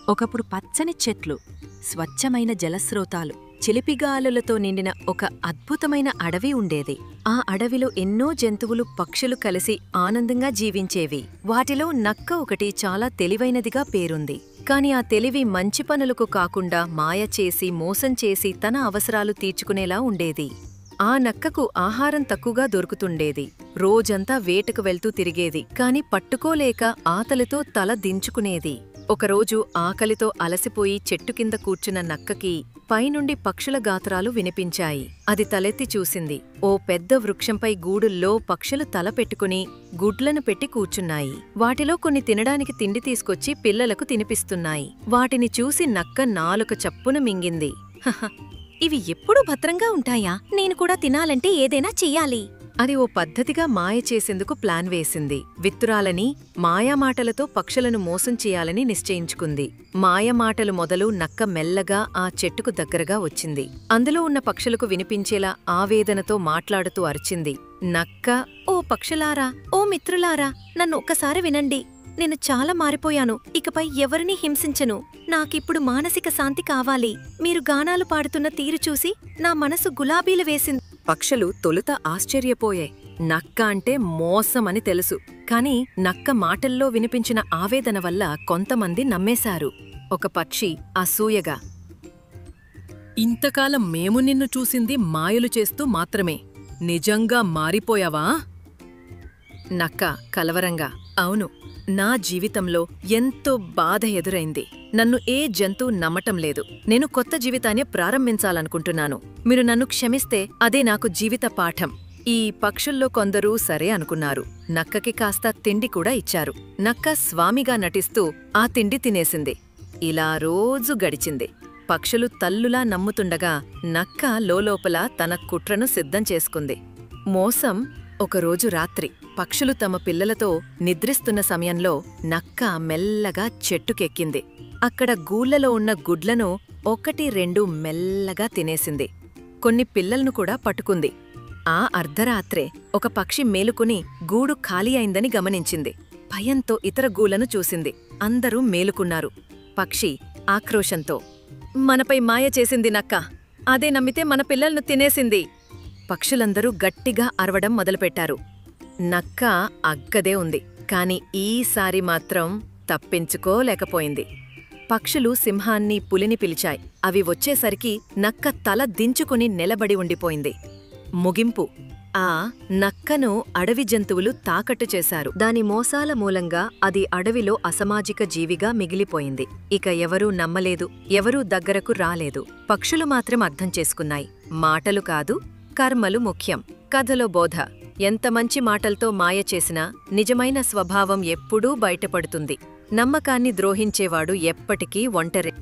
ఒకప్పుడు పచ్చని చెట్లు, స్వచ్ఛమైన జలస్రోతాలు, చిలిపిగాలులతో నిండిన ఒక అద్భుతమైన అడవి ఉండేది. ఆ అడవిలో ఎన్నో జంతువులు, పక్షులు కలిసి ఆనందంగా జీవించేవి. వాటిలో నక్క ఒకటి చాలా తెలివైనదిగా పేరుంది. కాని ఆ తెలివి మంచి పనులకు కాకుండా మాయ చేసి, మోసం చేసి తన అవసరాలు తీర్చుకునేలా ఉండేది. ఆ నక్కకు ఆహారం తక్కువగా దొరుకుతుండేది. రోజంతా వేటకు వెళ్తూ తిరిగేది, కాని పట్టుకోలేక ఆతలితో తల దించుకునేది. ఒకరోజు ఆకలితో అలసిపోయి చెట్టు కింద కూర్చున్న నక్కకి పైనుండి పక్షుల గాత్రాలు వినిపించాయి. అది తలెత్తి చూసింది. ఓ పెద్ద వృక్షంపై గూడుల్లో పక్షులు తల పెట్టుకుని గుడ్లను పెట్టి కూర్చున్నాయి. వాటిలో కొన్ని తినడానికి తిండి తీసుకొచ్చి పిల్లలకు తినిపిస్తున్నాయి. వాటిని చూసి నక్క నాలుక చప్పున మింగింది. హహ, ఇవి ఎప్పుడూ భద్రంగా ఉంటాయా? నేను కూడా తినాలంటే ఏదైనా చెయ్యాలి. అది ఓ పద్ధతిగా మాయ చేసేందుకు ప్లాన్ వేసింది. విత్తురాలని మాయామాటలతో పక్షులను మోసం చేయాలని నిశ్చయించుకుంది. మాయమాటలు మొదలు నక్క మెల్లగా ఆ చెట్టుకు దగ్గరగా వచ్చింది. అందులో ఉన్న పక్షులకు వినిపించేలా ఆవేదనతో మాట్లాడుతూ అరిచింది. నక్క, ఓ పక్షులారా, ఓ మిత్రులారా, నన్ను ఒక్కసారి వినండి. నేను చాలా మారిపోయాను. ఇకపై ఎవరినీ హింసించను. నాకిప్పుడు మానసిక శాంతి కావాలి. మీరు గానాలు పాడుతున్న తీరు చూసి నా మనసు గులాబీలు వేసింది. పక్షులు తొలుత ఆశ్చర్యపోయాయి. నక్క అంటే మోసమని తెలుసు, కాని నక్క మాటల్లో వినిపించిన ఆవేదన వల్ల కొంతమంది నమ్మేశారు. ఒక పక్షి అసూయగా, ఇంతకాలం మేము నిన్ను చూసింది మాయలు చేస్తూ మాత్రమే. నిజంగా మారిపోయావా? నక్క కలవరంగా, అవును, నా జీవితంలో ఎంతో బాధ ఎదురైంది. నన్ను ఏ జంతువు నమ్మటం లేదు. నేను కొత్త జీవితాన్ని ప్రారంభించాలనుకుంటున్నాను. మీరు నన్ను క్షమిస్తే అదే నాకు జీవిత పాఠం. ఈ పక్షుల్లో కొందరు సరే అనుకున్నారు. నక్కకి కాస్త తిండి కూడా ఇచ్చారు. నక్క స్వామిగా నటిస్తూ ఆ తిండి తినేసింది. ఇలా రోజు గడిచింది. పక్షులు తల్లులా నమ్ముతుండగా నక్క లోలోపల తన కుట్రను సిద్ధం చేసుకుంది. మోసం. ఒకరోజు రాత్రి పక్షులు తమ పిల్లలతో నిద్రిస్తున్న సమయంలో నక్క మెల్లగా చెట్టుకెక్కింది. అక్కడ గూళ్లలో ఉన్న గుడ్లను 1-2 మెల్లగా తినేసింది. కొన్ని పిల్లలను కూడా పట్టుకుంది. ఆ అర్ధరాత్రే ఒక పక్షి మేలుకుని గూడు ఖాళీ అయిందని గమనించింది. భయంతో ఇతర గూళ్లను చూసింది. అందరూ మేలుకున్నారు. పక్షి ఆక్రోశంతో, మనపై మాయ చేసింది నక్క. అదే నమ్మితే మన పిల్లలను తినేసింది. పక్షులందరూ గట్టిగా అరవడం మొదలుపెట్టారు. నక్క అగ్గదే ఉంది, కాని ఈసారి మాత్రం తప్పించుకోలేకపోయింది. పక్షులు సింహాన్ని, పులిని పిలిచాయి. అవి వచ్చేసరికి నక్క తల దించుకుని నిలబడి ఉండిపోయింది. ముగింపు. ఆ నక్కను అడవి జంతువులు తాకట్టు చేశారు. దాని మోసాల మూలంగా అది అడవిలో అసామాజిక జీవిగా మిగిలిపోయింది. ఇక ఎవరూ నమ్మలేదు, ఎవరూ దగ్గరకు రాలేదు. పక్షులు మాత్రం అర్థం చేసుకున్నాయి. మాటలు కాదు, కర్మలు ముఖ్యం. కథలో బోధ. ఎంత మంచి మాటల్తో మాయ చేసినా నిజమైన స్వభావం ఎప్పుడూ బయటపడుతుంది. నమ్మకాన్ని ద్రోహించేవాడు ఎప్పటికీ ఒంటరి.